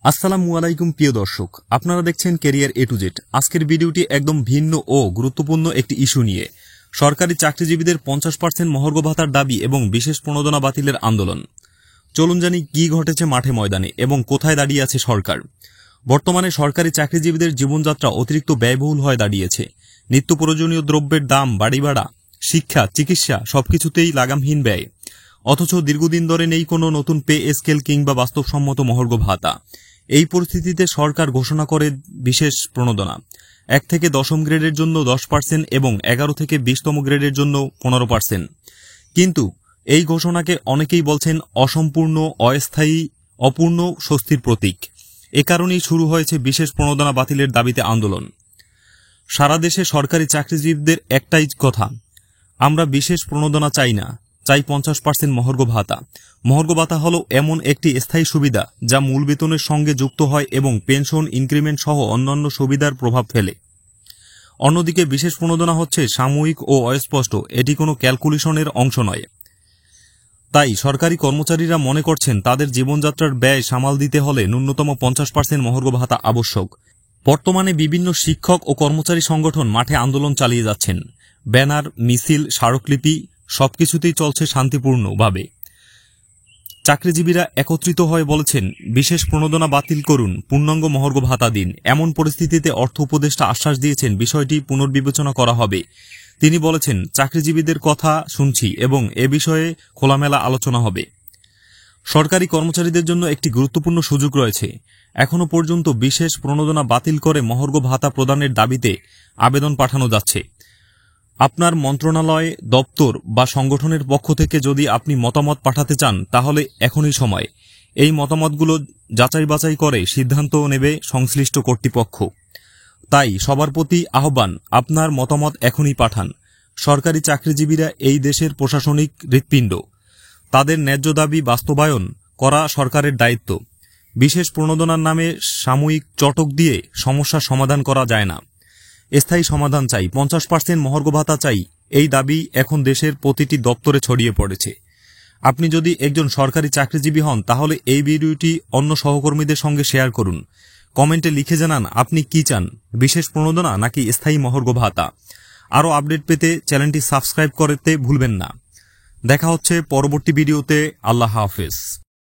আসসালামু আলাইকুম প্রিয় দর্শক, আপনারা দেখছেন ক্যারিয়ার এ টু জেড। আজকের ভিডিওটি একদম ভিন্ন ও গুরুত্বপূর্ণ একটি ইস্যু নিয়ে। সরকারি চাকরিজীবীদের 50% মহার্ঘ ভাতার দাবি এবং বিশেষ প্রণোদনা বাতিলের আন্দোলন। চলুন জানি কি ঘটেছে মাঠে ময়দানে এবং কোথায় দাঁড়িয়ে আছে সরকার। বর্তমানে সরকারি চাকরিজীবীদের জীবনযাত্রা অতিরিক্ত ব্যয়বহুল হয়ে দাঁড়িয়েছে। নিত্য প্রয়োজনীয় দ্রব্যের দাম, বাড়ি ভাড়া, শিক্ষা, চিকিৎসা সবকিছুতেই লাগামহীন ব্যয়। অথচ দীর্ঘদিন ধরে নেই কোনো নতুন পে স্কেল কিংবা বাস্তবসম্মত মহার্ঘ ভাতা। এই পরিস্থিতিতে সরকার ঘোষণা করে বিশেষ প্রণোদনা। 1 থেকে 10ম গ্রেডের জন্য 10% এবং 11 থেকে 20তম গ্রেডের জন্য 15%। কিন্তু এই ঘোষণাকে অনেকেই বলছেন অসম্পূর্ণ, অস্থায়ী, অপূর্ণ স্বস্তির প্রতীক। এ কারণেই শুরু হয়েছে বিশেষ প্রণোদনা বাতিলের দাবিতে আন্দোলন। সারা দেশে সরকারি চাকরিজীবীদের একটাই কথা, আমরা বিশেষ প্রণোদনা চাই না, চাই 50% মহার্ঘ ভাতা। মহার্ঘ ভাতা হল এমন একটি স্থায়ী সুবিধা যা মূল বেতনের সঙ্গে যুক্ত হয় এবং পেনশন, ইনক্রিমেন্ট সহ অন্যান্য সুবিধার প্রভাব ফেলে। অন্যদিকে বিশেষ প্রণোদনা হচ্ছে সাময়িক ও অস্পষ্ট, এটি কোনো ক্যালকুলেশনের অংশ নয়। তাই সরকারি কর্মচারীরা মনে করছেন তাদের জীবনযাত্রার ব্যয় সামাল দিতে হলে ন্যূনতম 50% মহার্ঘ ভাতা আবশ্যক। বর্তমানে বিভিন্ন শিক্ষক ও কর্মচারী সংগঠন মাঠে আন্দোলন চালিয়ে যাচ্ছেন। ব্যানার, মিছিল, স্মারকলিপি সবকিছুতেই চলছে শান্তিপূর্ণভাবে। চাকরিজীবীরা একত্রিত হয়ে বলেছেন, বিশেষ প্রণোদনা বাতিল করুন, পূর্ণাঙ্গ মহার্ঘ ভাতা দিন। এমন পরিস্থিতিতে অর্থ উপদেষ্টা আশ্বাস দিয়েছেন বিষয়টি পুনর্বিবেচনা করা হবে। তিনি বলেছেন, চাকরিজীবীদের কথা শুনছি এবং এ বিষয়ে খোলামেলা আলোচনা হবে। সরকারি কর্মচারীদের জন্য একটি গুরুত্বপূর্ণ সুযোগ রয়েছে। এখনও পর্যন্ত বিশেষ প্রণোদনা বাতিল করে মহার্ঘ ভাতা প্রদানের দাবিতে আবেদন পাঠানো যাচ্ছে। আপনার মন্ত্রণালয়, দপ্তর বা সংগঠনের পক্ষ থেকে যদি আপনি মতামত পাঠাতে চান তাহলে এখনই সময়। এই মতামতগুলো যাচাই বাছাই করে সিদ্ধান্ত নেবে সংশ্লিষ্ট কর্তৃপক্ষ। তাই সবার প্রতি আহ্বান, আপনার মতামত এখনই পাঠান। সরকারি চাকরিজীবীরা এই দেশের প্রশাসনিক হৃৎপিণ্ড। তাদের ন্যায্য দাবি বাস্তবায়ন করা সরকারের দায়িত্ব। বিশেষ প্রণোদনার নামে সাময়িক চটক দিয়ে সমস্যার সমাধান করা যায় না। স্থায়ী সমাধান চাই, 50% মহার্ঘ ভাতা চাই। এই দাবি এখন দেশের প্রতিটি দপ্তরে ছড়িয়ে পড়েছে। আপনি যদি একজন সরকারি চাকরিজীবী হন তাহলে এই ভিডিওটি অন্য সহকর্মীদের সঙ্গে শেয়ার করুন। কমেন্টে লিখে জানান আপনি কি চান, বিশেষ প্রণোদনা নাকি স্থায়ী মহার্ঘ ভাতা। আরও আপডেট পেতে চ্যানেলটি সাবস্ক্রাইব করতে ভুলবেন না। দেখা হচ্ছে পরবর্তী ভিডিওতে। আল্লাহ হাফেজ।